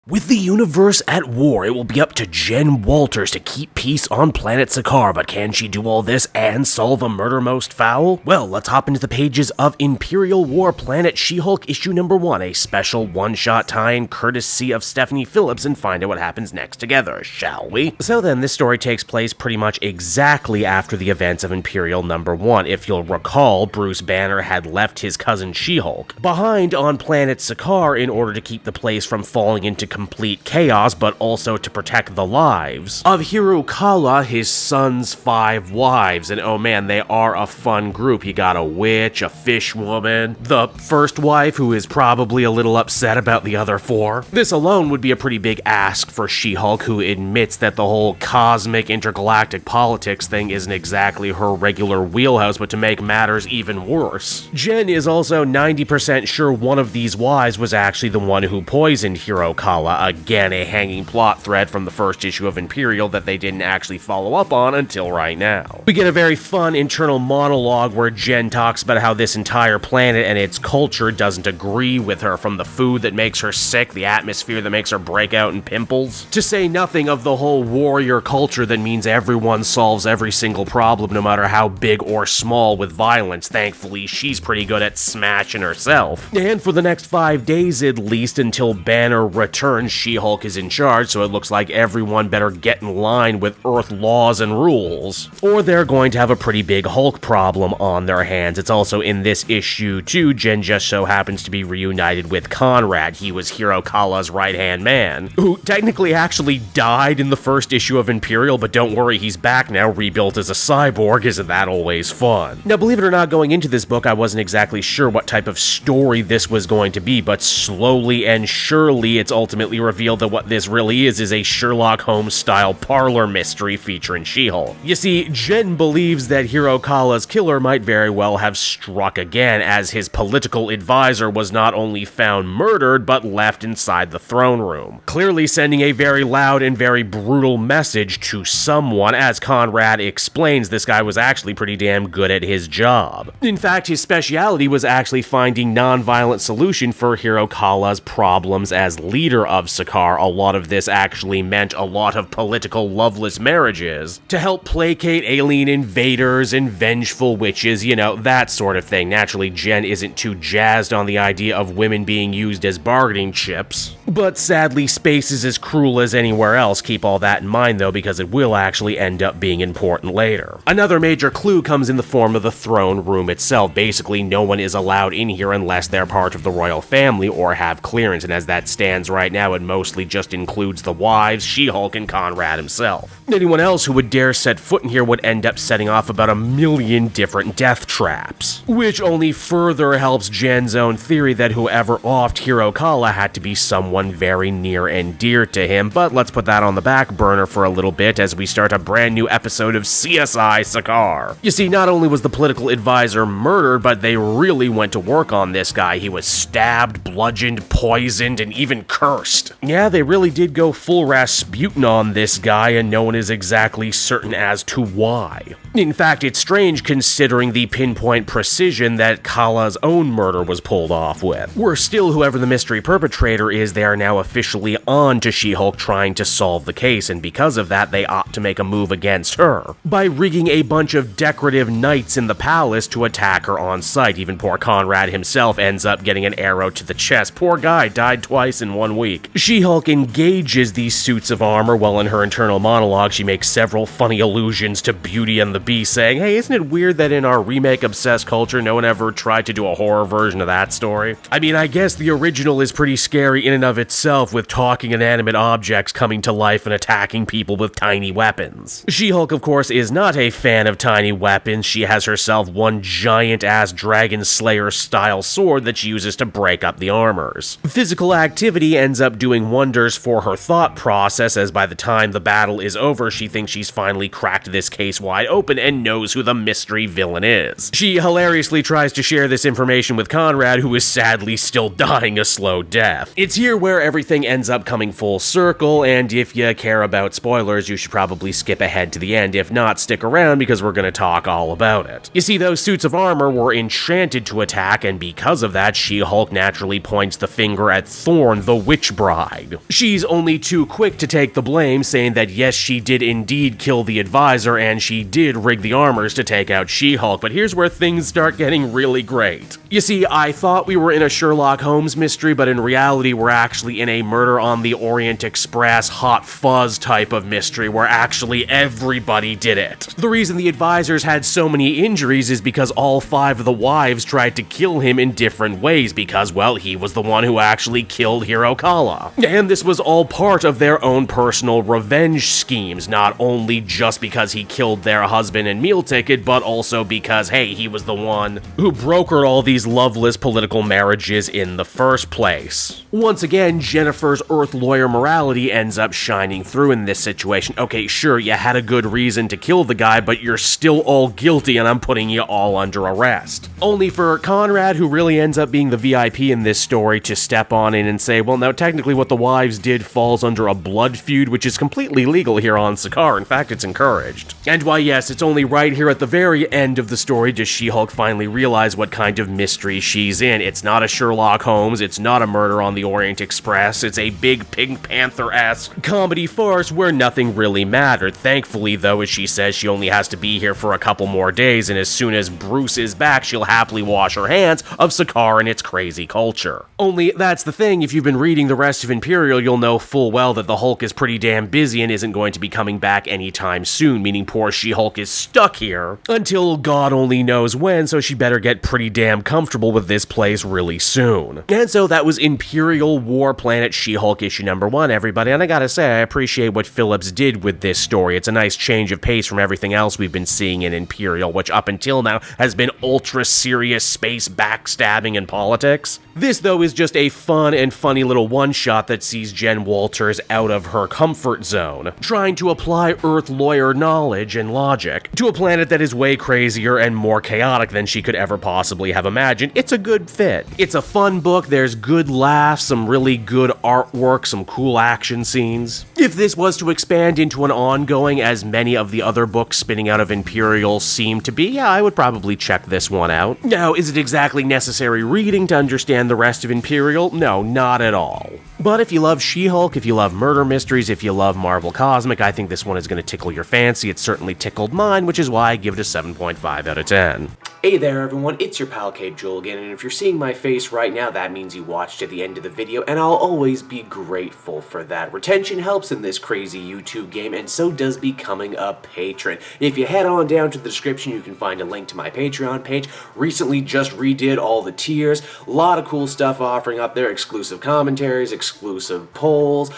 With the universe at war, it will be up to Jen Walters to keep peace on planet Sakaar, but can she do all this and solve a murder most foul? Well, let's hop into the pages of Imperial War Planet She-Hulk issue number 1, a special one-shot tie-in courtesy of Stephanie Phillips, and find out what happens next together, shall we? So then, this story takes place pretty much exactly after the events of Imperial number 1. If you'll recall, Bruce Banner had left his cousin She-Hulk behind on planet Sakaar in order to keep the place from falling into complete chaos, but also to protect the lives of Hiro-Kala, his son's 5 wives. And oh man, they are a fun group. You got a witch, a fish woman, the first wife who is probably a little upset about the other 4. This alone would be a pretty big ask for She-Hulk, who admits that the whole cosmic intergalactic politics thing isn't exactly her regular wheelhouse, but to make matters even worse, Jen is also 90% sure one of these wives was actually the one who poisoned Hiro-Kala. Again, a hanging plot thread from the first issue of Imperial that they didn't actually follow up on until right now. We get a very fun internal monologue where Jen talks about how this entire planet and its culture doesn't agree with her, from the food that makes her sick, the atmosphere that makes her break out in pimples, to say nothing of the whole warrior culture that means everyone solves every single problem no matter how big or small with violence. Thankfully, she's pretty good at smashing herself. And for the next 5 days at least, until Banner returns, She-Hulk is in charge, so it looks like everyone better get in line with Earth laws and rules, or they're going to have a pretty big Hulk problem on their hands. It's also in this issue too, Jen just so happens to be reunited with Conrad. He was Hiro-Kala's right-hand man, who technically actually died in the first issue of Imperial, but don't worry, he's back now, rebuilt as a cyborg. Isn't that always fun? Now, believe it or not, going into this book, I wasn't exactly sure what type of story this was going to be, but slowly and surely it's ultimately revealed that what this really is a Sherlock Holmes-style parlor mystery featuring She-Hulk. You see, Jen believes that Hiro-Kala's killer might very well have struck again, as his political advisor was not only found murdered, but left inside the throne room, clearly sending a very loud and very brutal message to someone. As Conrad explains, this guy was actually pretty damn good at his job. In fact, his speciality was actually finding non-violent solution for Hiro-Kala's problems as leader of Sakaar. A lot of this actually meant a lot of political loveless marriages to help placate alien invaders and vengeful witches, you know, that sort of thing. Naturally, Jen isn't too jazzed on the idea of women being used as bargaining chips, but sadly, space is as cruel as anywhere else. Keep all that in mind though, because it will actually end up being important later. Another major clue comes in the form of the throne room itself. Basically, no one is allowed in here unless they're part of the royal family or have clearance, and as that stands right now, it mostly just includes the wives, She-Hulk, and Conrad himself. Anyone else who would dare set foot in here would end up setting off about 1,000,000 different death traps, which only further helps Jen's own theory that whoever offed Hiro-Kala had to be someone very near and dear to him. But let's put that on the back burner for a little bit as we start a brand new episode of CSI Sakaar. You see, not only was the political advisor murdered, but they really went to work on this guy. He was stabbed, bludgeoned, poisoned, and even cursed. Yeah, they really did go full Rasputin on this guy, and no one is exactly certain as to why. In fact, it's strange considering the pinpoint precision that Kala's own murder was pulled off with. Worse still, whoever the mystery perpetrator is, they are now officially on to She-Hulk trying to solve the case, and because of that, they opt to make a move against her by rigging a bunch of decorative knights in the palace to attack her on sight. Even poor Conrad himself ends up getting an arrow to the chest. Poor guy died twice in 1 week. She-Hulk engages these suits of armor, while in her internal monologue she makes several funny allusions to Beauty and the Beast, saying, hey, isn't it weird that in our remake-obsessed culture no one ever tried to do a horror version of that story? I mean, I guess the original is pretty scary in and of itself, with talking inanimate objects coming to life and attacking people with tiny weapons. She-Hulk, of course, is not a fan of tiny weapons. She has herself one giant-ass Dragon Slayer-style sword that she uses to break up the armors. Physical activity ends up doing wonders for her thought process, as by the time the battle is over, she thinks she's finally cracked this case wide open human and knows who the mystery villain is. She hilariously tries to share this information with Conrad, who is sadly still dying a slow death. It's here where everything ends up coming full circle, and if you care about spoilers, you should probably skip ahead to the end. If not, stick around because we're gonna talk all about it. You see, those suits of armor were enchanted to attack, and because of that, She-Hulk naturally points the finger at Thorn, the witch bride. She's only too quick to take the blame, saying that yes, she did indeed kill the advisor, and she did rig the armors to take out She-Hulk, but here's where things start getting really great. You see, I thought we were in a Sherlock Holmes mystery, but in reality, we're actually in a Murder on the Orient Express hot fuzz type of mystery where actually everybody did it. The reason the advisors had so many injuries is because all 5 of the wives tried to kill him in different ways because, well, he was the one who actually killed Hiro-Kala. And this was all part of their own personal revenge schemes, not only just because he killed their husband and meal ticket, but also because, hey, he was the one who brokered all these loveless political marriages in the first place. Once again, Jennifer's Earth lawyer morality ends up shining through in this situation. Okay, sure, you had a good reason to kill the guy, but you're still all guilty and I'm putting you all under arrest. Only for Conrad, who really ends up being the VIP in this story, to step on in and say, well, now technically what the wives did falls under a blood feud, which is completely legal here on Sakaar. In fact, it's encouraged. And why, yes, it's only right here at the very end of the story does She-Hulk finally realize what kind of mystery she's in. It's not a Sherlock Holmes, it's not a Murder on the Orient Express, it's a big Pink Panther-esque comedy farce where nothing really mattered. Thankfully, though, as she says, she only has to be here for a couple more days, and as soon as Bruce is back, she'll happily wash her hands of Sakaar and its crazy culture. Only, that's the thing, if you've been reading the rest of Imperial, you'll know full well that the Hulk is pretty damn busy and isn't going to be coming back anytime soon, meaning poor She-Hulk is stuck here until God only knows when, so she better get pretty damn comfortable with this place really soon. And so that was Imperial War Planet She-Hulk issue number 1, everybody, and I gotta say, I appreciate what Phillips did with this story. It's a nice change of pace from everything else we've been seeing in Imperial, which up until now has been ultra serious space backstabbing and politics. This, though, is just a fun and funny little one-shot that sees Jen Walters out of her comfort zone, trying to apply Earth lawyer knowledge and logic to a planet that is way crazier and more chaotic than she could ever possibly have imagined. It's a good fit. It's a fun book, there's good laughs, some really good artwork, some cool action scenes. If this was to expand into an ongoing, as many of the other books spinning out of Imperial seem to be, yeah, I would probably check this one out. Now, is it exactly necessary reading to understand the rest of Imperial? No, not at all. But if you love She-Hulk, if you love murder mysteries, if you love Marvel Cosmic, I think this one is going to tickle your fancy. It certainly tickled mine, which is why I give it a 7.5 out of 10. Hey there everyone, it's your pal Cape Joel again, and if you're seeing my face right now, that means you watched to the end of the video, and I'll always be grateful for that. Retention helps in this crazy YouTube game, and so does becoming a patron. If you head on down to the description, you can find a link to my Patreon page. Recently just redid all the tiers, a lot of cool stuff offering up there, exclusive commentaries, exclusive polls,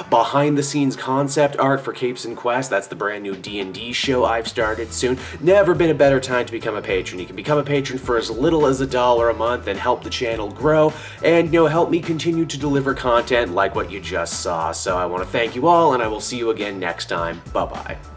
behind the scenes concept art for Capes and Quest. That's the brand new D&D show I've started soon. Never been a better time to become a patron. You can become a patron for as little as $1 a month and help the channel grow and, you know, help me continue to deliver content like what you just saw. So I want to thank you all, and I will see you again next time. Bye-bye.